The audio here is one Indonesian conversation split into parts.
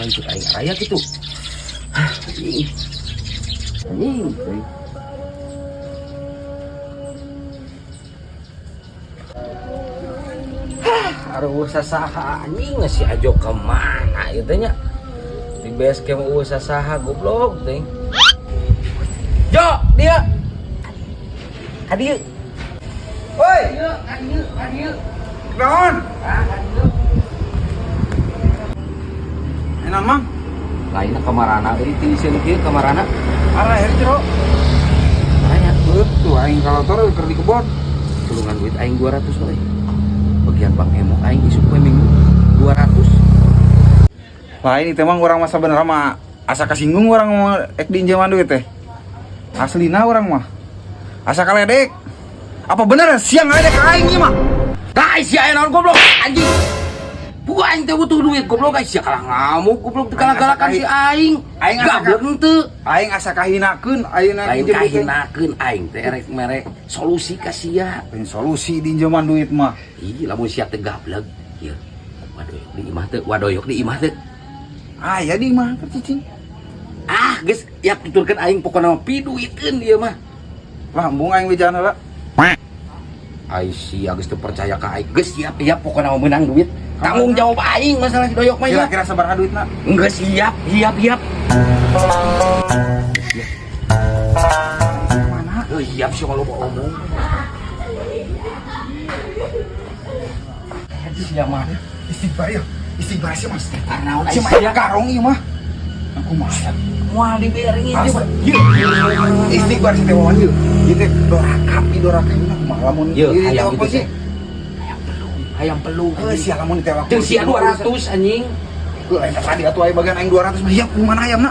itu aing raya gitu. Anjing. Anjing. Harus saha anjing si Ajo kemana itu nya? Di base camp usah saha goblok teh. Jo, dia. Hadir. Woi, Hadir. naon? Enak mang? Lainnya kamarana, ini tilisir kieu kamarana. Arah air jero. Tanya, Betul, aing kalau tor keur di kebon. tulungan duit aing 200 we. Bagian Bang Emo aing isuk we minggu 200. Lain itu emang orang masa bener mah asa kasinggung orang mau ek dinjaman duit teh. Aslina orang mah asa kaledek. Apa bener siang ada ke aing ieu mah? Tah si aya naon goblok anjing. Bukan aing teh butuh duit goblok guys ya kalah ngamuk goblok dikalak-kalakan si aing. Aing asa gablok henteu. Aing asa kahinakeun ayeuna Lain dinjem duit. kahinakeun aing teh erek merek solusi ka sia. Pengen solusi dinjaman duit mah. Ih lamun sia teh gablek. Ieu. Wadoyok di imah teh, wadoyok di imah teh. Aya di mah keur cicing. Ah, geus ya tuturkeun aing pokona mah piduiteun ieu mah. Lambung aing wejan heula. Ai sia geus teu percaya ka aing. Geus siap ya pokona mah menang duit. Tanggung jawab aing masalah si doyok mah ya. Kira-kira sabaraha duitna? Enggak siap. Mana? Siap sih kalau mau omong. Siap mah. Istighfar ya. Istighfar sih Mas. Naon ai Cuma sia. karong ieu mah. Aku mah. Moal dibering ieu mah. Istighfar sih teh wawan ieu. Ieu teh doraka ini kumaha lamun Ieu ieu hayang apa gitu sih? teh. Hayang peluk. Sia lamun teh waktu. Jeung sia 200 anjing. Lain tadi atuh aya bagian aing 200 mah siap kumaha ayamna.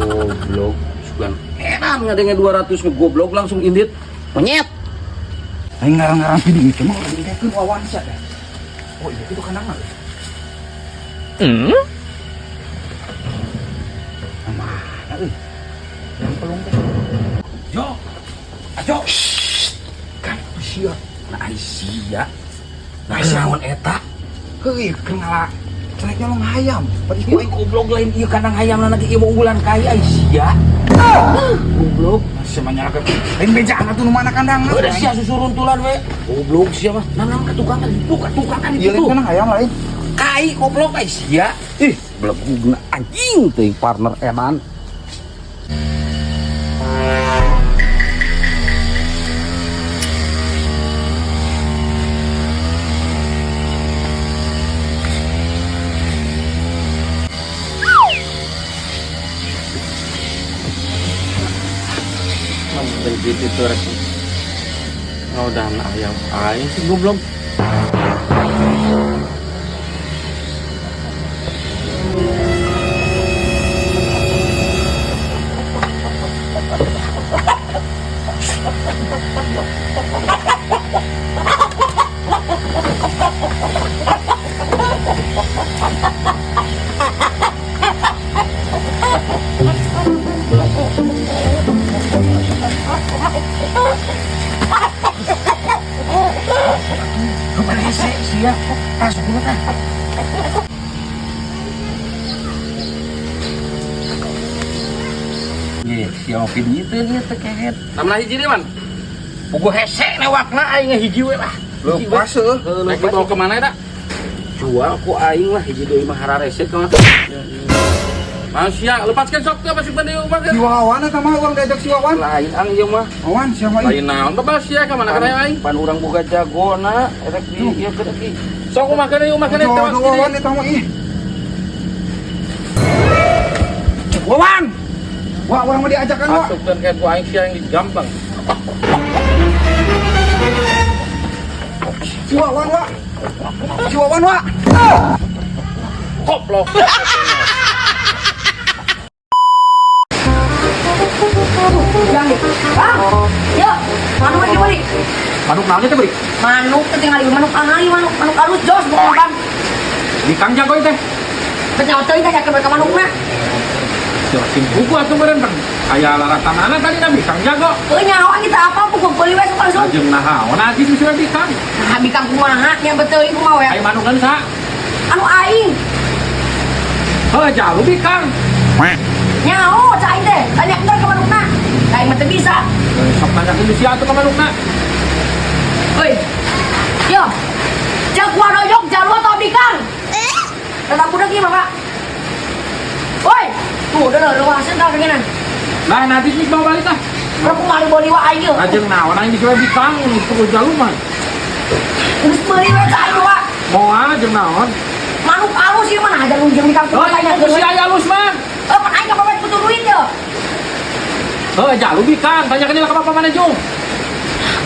Goblok. Sugan heran ngadenge 200 ke goblok langsung indit. Monyet. Aing ngarang-ngarang video itu mah udah dikeun wawan sia teh. Oh iya itu kandangan. Mana euy? Yang pelung teh. Jo. Ajo. Kan sia. Nah ai sia. Nah naon eta? Heuy kenal Celek nyolong hayam. Padi Ieu goblok lain ieu kandang hayamna lagi ieu unggulan kai ai sia. Goblok. masih menyalakan. Lain bejaan atuh nu mana kandang. Udah sia susuruntulan we. Goblok sia mah. Nanam ka tukang itu ka tukangan Iya itu. kan hayam lain. Kai goblok ai sia. Ih, belegugna anjing teh partner edan. Begitu tuh resi. Oh udah anak ayam aing sih goblok. Sia, masuk dulu kan. Ye, sia video itu nih teket. Namanya hiji deui man. Pugu hese lewatna aing hiji we lah. Lepas heuh. Lagi bawa ke mana eta? Jual ku aing lah hiji deui mah harareset ka. Manusia, lepaskan sok teh masuk bandeu mah. Si Wawan eta mah urang diajak si Wawan. Lain ang ieu mah. Wawan siapa ini? Lain naon ka sia ka mana kana aing? Pan urang boga jagona erek di ieu keur ki. Sok kumaha kana ieu mah kana teh. Wawan eta mah ih. Wawan. Wah, orang mau diajak kan, Wak? Masukkan kayak ku aing sia yang gampang. Si Wawan, Wak. Si Wawan, Wak. Koplok. Yuk, manuk lagi beli. Manuk naon teh beri? Manuk ketinggal ieu manuk ahai, manuk halus jos bukan makan. Di Kang Jago teh. Penyawa teuing teh yakin mereka manukna. Silakin buku atuh beureun Bang. Aya laratanana tadi nabi Kang Jago. Teuing nyawa kita apa pukul beli we sok langsung. Jeung nahaon adi sudah di Kang. Nah, bikang kumaha nya beteuing kumaha we. Ai manukan sa? Anu aing. Jalu bikang. Nyaho, cai teh. Tanya entar ke manukna. Cai mah teu bisa. Sok tanyakeun di sia atuh ka manukna. Euy. Yo. Cek wadoyok jalu atau bikang? Tetap budak ieu mah, Pak. Woi, tuh udah hasil ka kengenan. Lah nanti sih bawa balik ah. Kalau kemarin beli wa aing. Ajeng naon aing disuwe bikang tuh jalu mah. Terus beli we cai Pak. Moal jeung naon? Manuk alus ieu mah aja lunjeng di kampung Oh, tanya itu si aya alus mah. pan aing kapapet butuh duit yo. Jalu bikang, tanyakeun heula ka Bapak Manajung.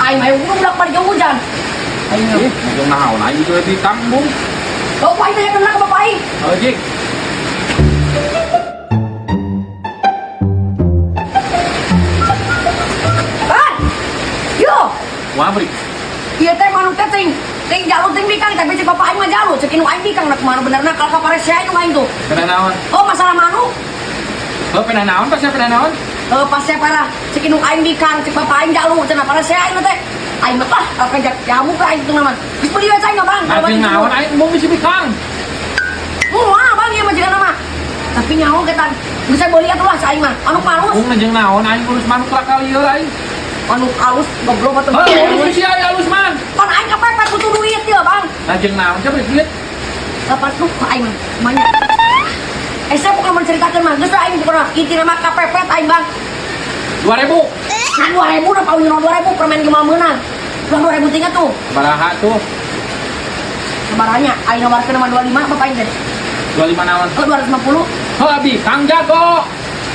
Aing mah udah pada hujan. Aing Ih, jeung naon aing disuwe bikang, Bung. oh aing tanya kenal ke bapak aing. Jik. Kan? Yo, Wah, beri. ieu teh manuk teh ting jalu ting bikang tapi cek bapak aing mah jalu, cek inu aing bikang nak mana benerna kalau kapare sia inu aing tuh. Pena naon? Oh masalah manuk, Pena naon pas pena naon? pas saya parah cek inu aing bikang, cek bapak aing jalu, cenah parah sia inu teh. Aing mah kalau kajak jamu ka aing tuh nama. Geus beli we cai enggak bang? Ajeng naon aing mau bisi bikang. Wah, bang ieu mah jeung nama. Tapi nyaho ketan bisa beli atuh lah cai mah. Manuk malus, Bung jeung naon aing urus manuk lakal ieu aing. manuk alus goblok atuh. Urus si aya alus mah. Pan aing kepepet butuh duit ya bang. Ajeng naon cepet duit. Lepas tuh aing mah banyak. Saya bukan menceritakan mah, geus aing pernah inti nama kepepet aing bang. 2000. Nah 2000 na paling 2000 permen gimana menang. 2000 tinggal tuh. Baraha tuh. Sebaranya aing nawarkeun nama 25 bapak aing teh. 25 naon? 250. Bikang jago.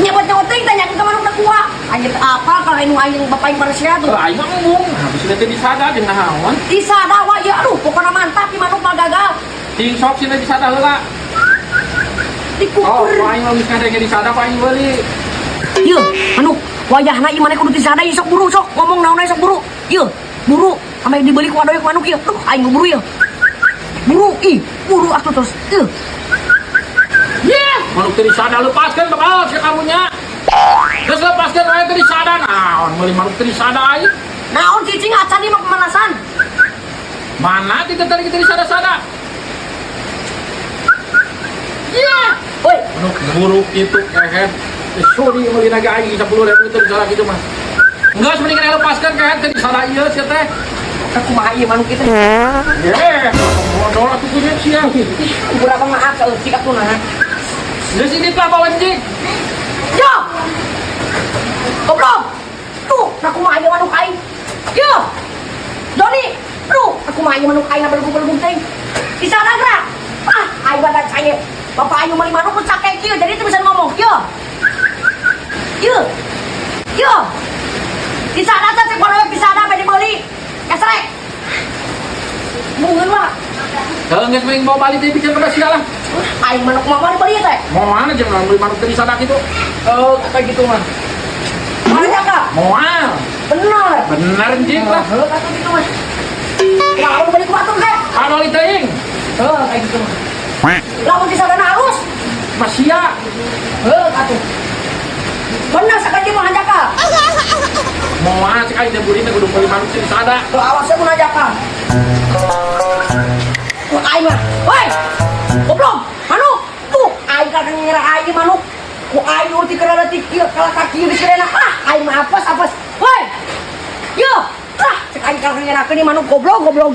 Nyebut-nyebut ting tanya ke manuk teh kuat. Anjir apa kalau anu aing bapak aing sia tuh. Aing mah ngomong, habis itu disada jeung naon? Disada wa ya aduh pokona mantap di manuk mah gagal. Ting sok sini disada heula. Dikukur. Aing mah geus ngadenge disada pa aing beuli. Ieu manuk wayahna ieu maneh kudu disada ieu sok buru sok ngomong naon sok buru. Ieu buru ame dibeli ku wadoyok manuk ieu. Duh aing buru ieu. Buru buru atuh terus. Ieu. Manuk teu disada lepaskeun bakal si kamunya. Geus lepaskeun wae teu disada naon meuli manuk teu disada aing. Naon cicing acan ieu mah pemanasan. Mana kita tadi kita disada-sada? Woi, Manuk buruk itu keher. Sorry meuli naga aing 10.000 teu disada kitu mah. Enggak mendingan lepaskeun keher teu disada ieu sia teh. kumaha ieu manuk kitu. Modal atuh punya sia. Berapa maaf saeutik atuh nah. Geus ini lah bawa anjing. Yo. Goblok. Tuh, nah kumaha ieu manuk aing. Yo. Doni, tuh, nah kumaha ieu manuk aing belum teh. Di sana gerak. Aing badan saya. Bapak aing meuli manuk pecah kayak kieu, jadi itu bisa ngomong. Yo. Yo. Yo. Di sana teh cek di sana bade meuli. Kasrek. Mungkin mah. Kalau nggak main bawa balik dia bikin pada sia lah. Aing manuk mah mah beli teh. Mau mana jangan beli manuk tadi sadak itu. Kayak gitu mah. Mana Kak? Moal. Bener. Bener anjing lah. Heuh kata gitu mah. Lalu balik ke batur teh. Kalau teuing. Kayak gitu mah. Lamun di sana halus. Masia. Atuh. Bener sakit mah Jaka. Moal cek aja buri teh kudu beli manuk tadi sadak. Tuh awasnya mun Jaka. Tuh aing mah. Woi. Goblok. Manuk. Tuh aing kagak ngira aing manuk. Ku aing urti kerana tikir kalau kaki di kerana. Aing mah apes. Woi. Yo. Cek aing kagak ngira ke manuk goblok.